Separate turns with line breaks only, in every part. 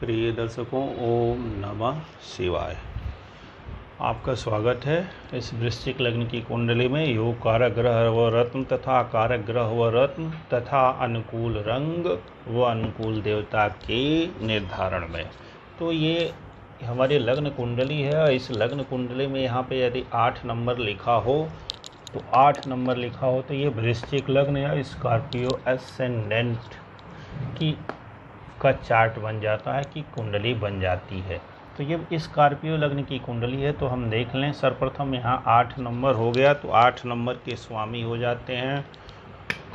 प्रिय दर्शकों, ओम नमः शिवाय। आपका स्वागत है इस वृश्चिक लग्न की कुंडली में योग कारक ग्रह व रत्न तथा कारक ग्रह व रत्न तथा अनुकूल रंग व अनुकूल देवता के निर्धारण में। तो ये हमारी लग्न कुंडली है। इस लग्न कुंडली में यहाँ पे यदि 8 नंबर लिखा हो तो 8 नंबर लिखा हो तो ये वृश्चिक लग्न या स्कॉर्पियो एसेंडेंट की का चार्ट बन जाता है कि कुंडली बन जाती है। तो ये स्कॉर्पियो लग्न की कुंडली है। तो हम देख लें, सर्वप्रथम यहाँ 8 नंबर हो गया तो 8 नंबर के स्वामी हो जाते हैं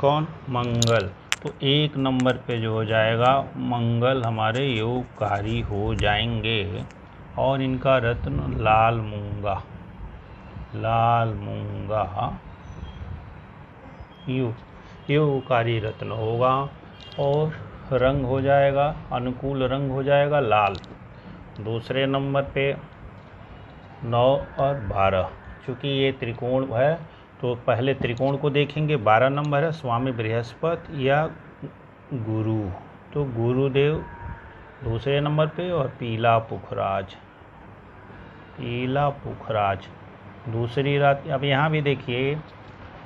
कौन? मंगल। तो 1 नंबर पे जो हो जाएगा मंगल हमारे योगकारी हो जाएंगे और इनका रत्न लाल मूंगा योगकारी रत्न होगा और रंग हो जाएगा, अनुकूल रंग हो जाएगा लाल। दूसरे नंबर पे 9 और 12, चूँकि ये त्रिकोण है तो पहले त्रिकोण को देखेंगे। 12 नंबर है स्वामी बृहस्पति या गुरु, तो गुरुदेव दूसरे नंबर पे और पीला पुखराज दूसरी रात। अब यहाँ भी देखिए,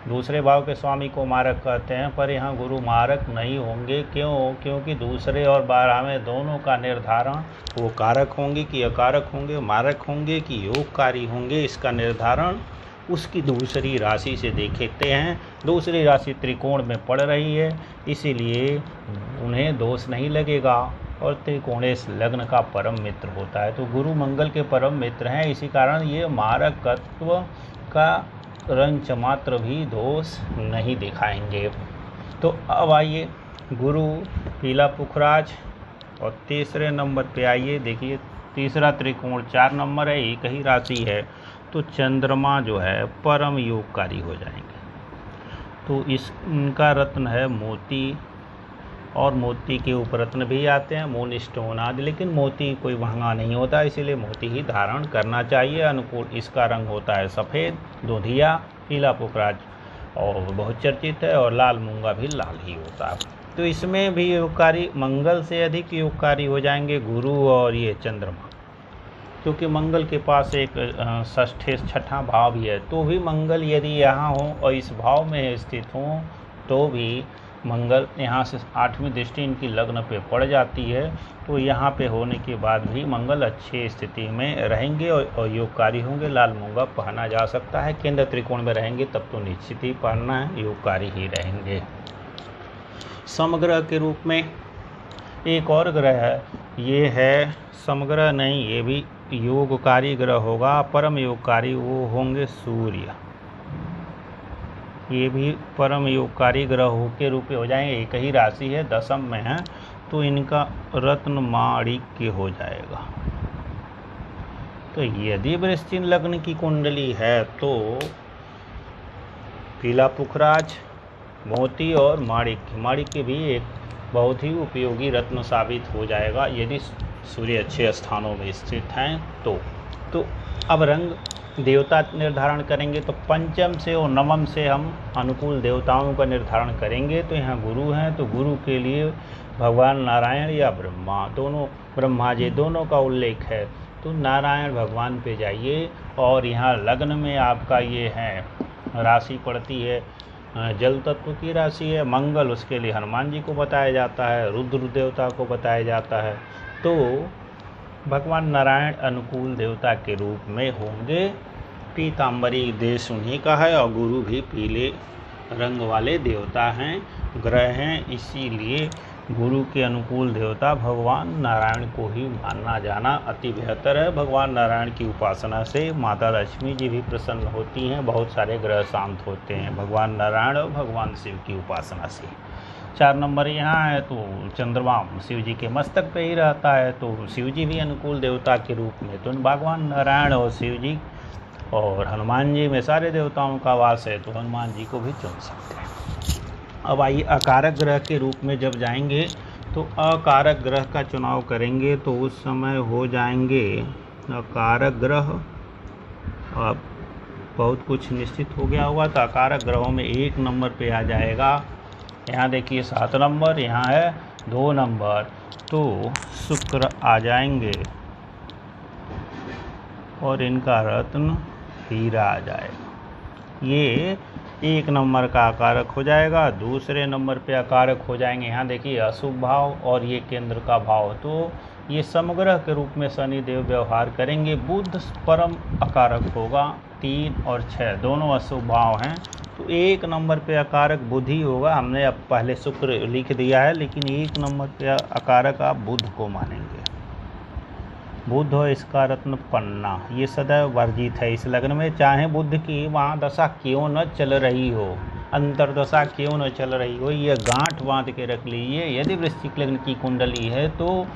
दूसरे भाव के स्वामी को मारक कहते हैं, पर यहाँ गुरु मारक नहीं होंगे। क्यों? क्योंकि दूसरे और 12 में दोनों का निर्धारण वो कारक होंगे कि अकारक होंगे, मारक होंगे कि योगकारी होंगे, इसका निर्धारण उसकी दूसरी राशि से देखते हैं। दूसरी राशि त्रिकोण में पड़ रही है, इसीलिए उन्हें दोष नहीं लगेगा और त्रिकोणेश लग्न का परम मित्र होता है। तो गुरु मंगल के परम मित्र हैं, इसी कारण ये मारकत्व का रंच मात्र भी दोष नहीं दिखाएंगे। तो अब आइए गुरु पीला पुखराज और तीसरे नंबर पे आइए। देखिए तीसरा त्रिकोण 4 नंबर है, एक ही राशि है, तो चंद्रमा जो है परम योगकारी हो जाएंगे। तो इनका रत्न है मोती और मोती के ऊपर रत्न भी आते हैं, मून स्टोन आदि, लेकिन मोती कोई महंगा नहीं होता, इसीलिए मोती ही धारण करना चाहिए। अनुकूल इसका रंग होता है सफ़ेद, दूधिया, पीला पुखराज और बहुत चर्चित है, और लाल मूंगा भी लाल ही होता है। तो इसमें भी योगकारी मंगल से अधिक योगकारी हो जाएंगे गुरु और ये चंद्रमा, क्योंकि मंगल के पास एक छठा भाव भी है। तो भी मंगल यदि यहाँ हो और इस भाव में स्थित हो तो भी मंगल यहाँ से 8वीं दृष्टि इनकी लग्न पे पड़ जाती है, तो यहाँ पे होने के बाद भी मंगल अच्छी स्थिति में रहेंगे और योगकारी होंगे। लाल मूंगा पहना जा सकता है। केंद्र त्रिकोण में रहेंगे तब तो निश्चित ही पहनना है, योगकारी ही रहेंगे। समग्रह के रूप में एक और ग्रह है, ये है समग्रह नहीं, ये भी योगकारी ग्रह होगा। परम योगकारी वो होंगे सूर्य, ये भी परम योगकारी ग्रह के रूप में हो जाएंगे। एक ही राशि है, दशम में है, तो इनका रत्न माणिक्य हो जाएगा। तो यदि वृश्चिक लग्न की कुंडली है तो पीला पुखराज, मोती और माणिक्य भी एक बहुत ही उपयोगी रत्न साबित हो जाएगा यदि सूर्य अच्छे स्थानों में स्थित हैं तो अब रंग देवता निर्धारण करेंगे। तो पंचम से और नवम से हम अनुकूल देवताओं का निर्धारण करेंगे। तो यहाँ गुरु हैं, तो गुरु के लिए भगवान नारायण या ब्रह्मा जी दोनों का उल्लेख है। तो नारायण भगवान पे जाइए और यहाँ लग्न में आपका ये है राशि पड़ती है, जल तत्व की राशि है। मंगल, उसके लिए हनुमान जी को बताया जाता है, रुद्र देवता को बताया जाता है। तो भगवान नारायण अनुकूल देवता के रूप में होंगे। पीताम्बरी देश उन्हीं का है और गुरु भी पीले रंग वाले देवता हैं, ग्रह हैं, इसीलिए गुरु के अनुकूल देवता भगवान नारायण को ही मानना जाना अति बेहतर है। भगवान नारायण की उपासना से माता लक्ष्मी जी भी प्रसन्न होती हैं, बहुत सारे ग्रह शांत होते हैं भगवान नारायण और भगवान शिव की उपासना से। 4 नंबर यहाँ है, तो चंद्रमा शिव जी के मस्तक पे ही रहता है, तो शिव जी भी अनुकूल देवता के रूप में। तो भगवान नारायण और शिव जी और हनुमान जी में सारे देवताओं का वास है, तो हनुमान जी को भी चुन सकते हैं। अब आइए अकारक ग्रह के रूप में जब जाएंगे तो अकारक ग्रह का चुनाव करेंगे तो उस समय हो जाएंगे अकारक ग्रह। अब बहुत कुछ निश्चित हो गया होगा, तो अकारक ग्रहों में 1 नंबर पे आ जाएगा। यहाँ देखिए 7 नंबर यहाँ है 2 नंबर तो शुक्र आ जाएंगे और इनका रत्न हीरा आ जाएगा। ये 1 नंबर का आकारक हो जाएगा। दूसरे नंबर पे आकारक हो जाएंगे, यहाँ देखिए अशुभ भाव और ये केंद्र का भाव, तो ये समग्रह के रूप में शनिदेव व्यवहार करेंगे। बुध परम आकारक होगा, 3 और 6 दोनों अशुभ भाव हैं, तो 1 नंबर पे आकारक बुध ही होगा। हमने अब पहले शुक्र लिख दिया है, लेकिन 1 नंबर पे आकारक आप बुध को मानेंगे। बुध हो इसका रत्न पन्ना, ये सदैव वर्जित है इस लग्न में, चाहे बुध की वहाँ दशा क्यों न चल रही हो, अंतरदशा क्यों न चल रही हो, ये गांठ बांध के रख लीजिए। यदि वृश्चिक लग्न की कुंडली है तो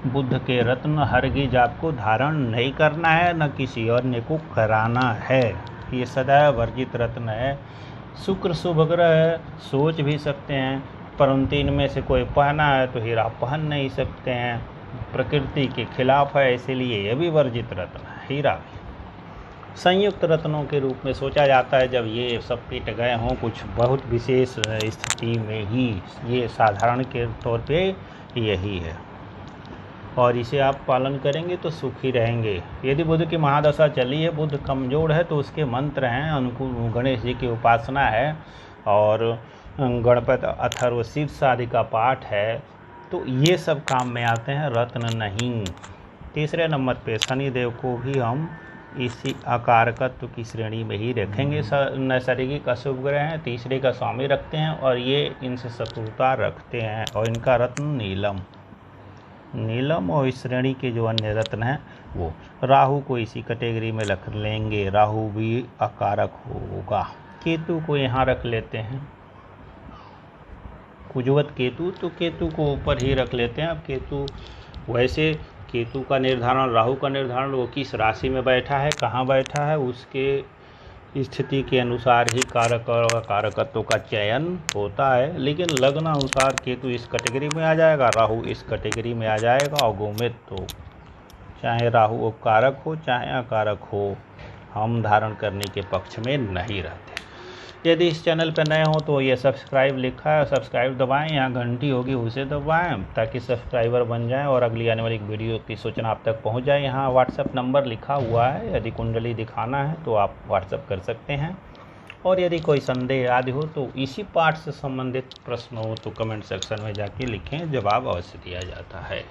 बुध के रत्न हरगिज आपको धारण नहीं करना है, न किसी अन्य को कराना है, ये सदैव वर्जित रत्न है। शुक्र शुभ ग्रह है, सोच भी सकते हैं, परंतु इनमें से कोई पहना है तो हीरा पहन नहीं सकते हैं, प्रकृति के खिलाफ है, इसीलिए यह भी वर्जित रत्न है। हीरा भी संयुक्त रत्नों के रूप में सोचा जाता है जब ये सब पिट गए हों कुछ बहुत विशेष स्थिति में ही, ये साधारण के तौर पे यही है और इसे आप पालन करेंगे तो सुखी रहेंगे। यदि बुध की महादशा चली है, बुध कमजोर है, तो उसके मंत्र हैं, अनुकूल गणेश जी की उपासना है और गणपति अथर्व शीर्ष आदि का पाठ है, तो ये सब काम में आते हैं, रत्न नहीं। तीसरे नंबर पे शनिदेव को भी हम इसी आकारकत्व की श्रेणी में ही रखेंगे। नैसर्गिक अशुभ ग्रह हैं, तीसरे का स्वामी रखते हैं और ये इनसे शत्रुता रखते हैं और इनका रत्न नीलम और इस श्रेणी के जो अन्य रत्न हैं वो राहु को इसी कैटेगरी में रख लेंगे, राहु भी आकारक होगा। केतु को यहाँ रख लेते हैं, कुजवत केतु, तो केतु को ऊपर ही रख लेते हैं। अब केतु वैसे केतु का निर्धारण, राहु का निर्धारण वो किस राशि में बैठा है, कहाँ बैठा है, उसके स्थिति के अनुसार ही कारक और अकारकत्व का चयन होता है, लेकिन लग्न अनुसार केतु इस कैटेगरी में आ जाएगा, राहु इस कैटेगरी में आ जाएगा और गोमेद तो चाहे राहु कारक हो चाहे अकारक हो, हम धारण करने के पक्ष में नहीं रहते। यदि इस चैनल पर नए हो तो ये सब्सक्राइब लिखा है, सब्सक्राइब दबाएं, यहाँ घंटी होगी उसे दबाएं ताकि सब्सक्राइबर बन जाएं और अगली आने वाली वीडियो की सूचना आप तक पहुँच जाए। यहाँ व्हाट्सएप नंबर लिखा हुआ है, यदि कुंडली दिखाना है तो आप व्हाट्सएप कर सकते हैं और यदि कोई संदेह आदि हो तो इसी पाठ से संबंधित प्रश्न हो तो कमेंट सेक्शन में जाके लिखें, जवाब अवश्य दिया जाता है।